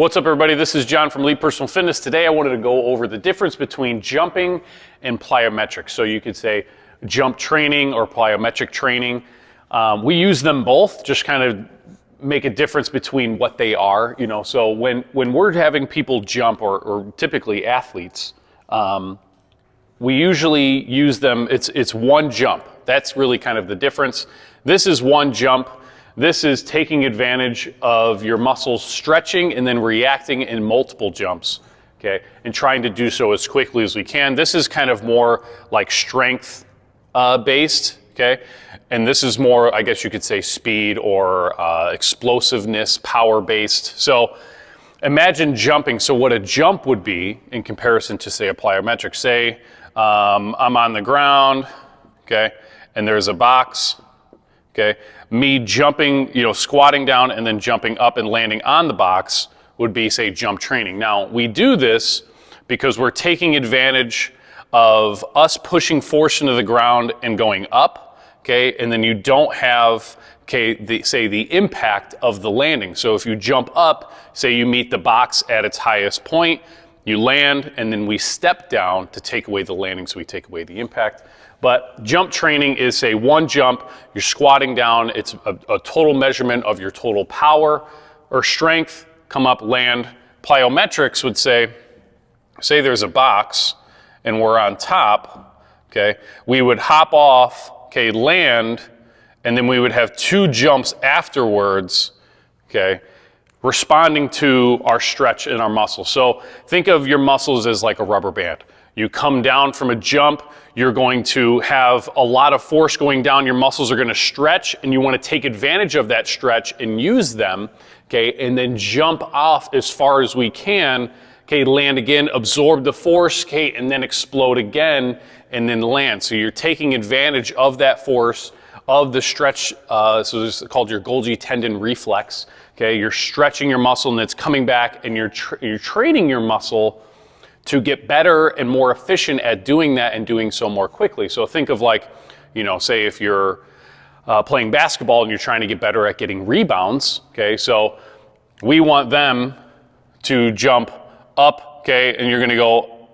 What's up, everybody? This is John from Elite Personal Fitness. Today I wanted to go over the difference between jumping and plyometrics. So you could say jump training or plyometric training. We use them both, just kind of make a difference between what they are. You know, so when we're having people jump, or typically athletes, we usually use them, it's one jump. That's really kind of the difference. This is one jump. This is taking advantage of your muscles stretching and then reacting in multiple jumps, okay? And trying to do so as quickly as we can. This is kind of more like strength based, okay? And this is more, I guess you could say, speed or explosiveness, power based. So imagine jumping. So what a jump would be in comparison to, say, a plyometric. Say I'm on the ground, okay? And there's a box. Okay, me jumping, squatting down and then jumping up and landing on the box would be, say, jump training. Now, we do this because we're taking advantage of us pushing force into the ground and going up, okay, and then you don't have, okay, the impact of the landing. So if you jump up, say you meet the box at its highest point, you land, and then we step down to take away the landing, so we take away the impact. But jump training is, say, one jump, you're squatting down, it's a total measurement of your total power or strength, come up, land. Plyometrics would say there's a box and we're on top, okay? We would hop off, okay, land, and then we would have two jumps afterwards, okay, responding to our stretch in our muscles. So think of your muscles as like a rubber band. You come down from a jump, you're going to have a lot of force going down, your muscles are going to stretch, and you want to take advantage of that stretch and use them, okay, and then jump off as far as we can, okay, land again, absorb the force, okay, and then explode again, and then land. So you're taking advantage of that force, of the stretch, so this is called your Golgi tendon reflex, okay, you're stretching your muscle and it's coming back, and you're training your muscle to get better and more efficient at doing that and doing so more quickly. So think of, like, say if you're playing basketball and you're trying to get better at getting rebounds, okay, so we want them to jump up, okay, and you're gonna go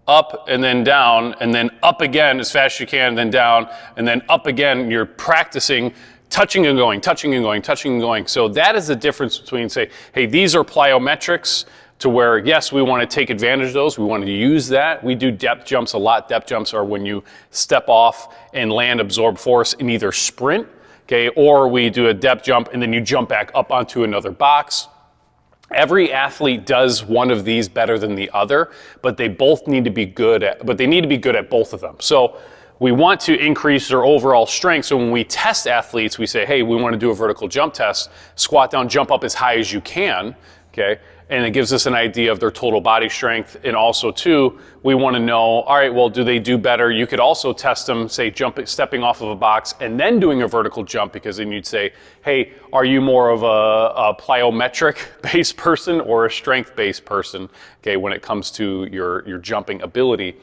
up and then down and then up again as fast as you can, and then down and then up again. You're practicing touching and going, touching and going, touching and going. So that is the difference between, say, hey, these are plyometrics, to where, yes, we want to take advantage of those. We want to use that. We do depth jumps a lot. Depth jumps are when you step off and land, absorb force, and either sprint, okay, or we do a depth jump and then you jump back up onto another box. Every athlete does one of these better than the other, but they both need to be good at, both of them. So we want to increase their overall strength. So when we test athletes, we say, hey, we want to do a vertical jump test, squat down, jump up as high as you can, okay? And it gives us an idea of their total body strength. And also, too, we want to know, all right, well, do they do better? You could also test them, say, stepping off of a box and then doing a vertical jump, because then you'd say, hey, are you more of a plyometric-based person or a strength-based person, okay, when it comes to your jumping ability?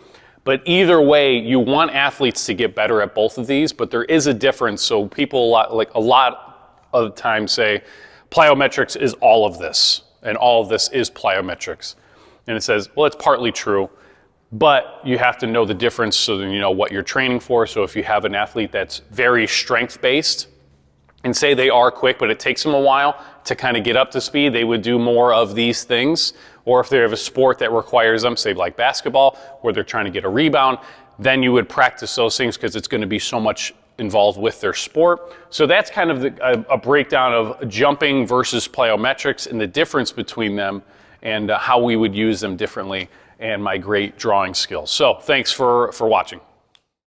But either way, you want athletes to get better at both of these, but there is a difference. So people a lot of the time say, plyometrics is all of this, and all of this is plyometrics. And it says, well, it's partly true, but you have to know the difference so that you know what you're training for. So if you have an athlete that's very strength-based, and say they are quick, but it takes them a while to kind of get up to speed, they would do more of these things. Or if they have a sport that requires them, say like basketball, where they're trying to get a rebound, then you would practice those things because it's going to be so much involved with their sport. So that's kind of a breakdown of jumping versus plyometrics and the difference between them, and how we would use them differently, and my great drawing skills. So thanks for watching.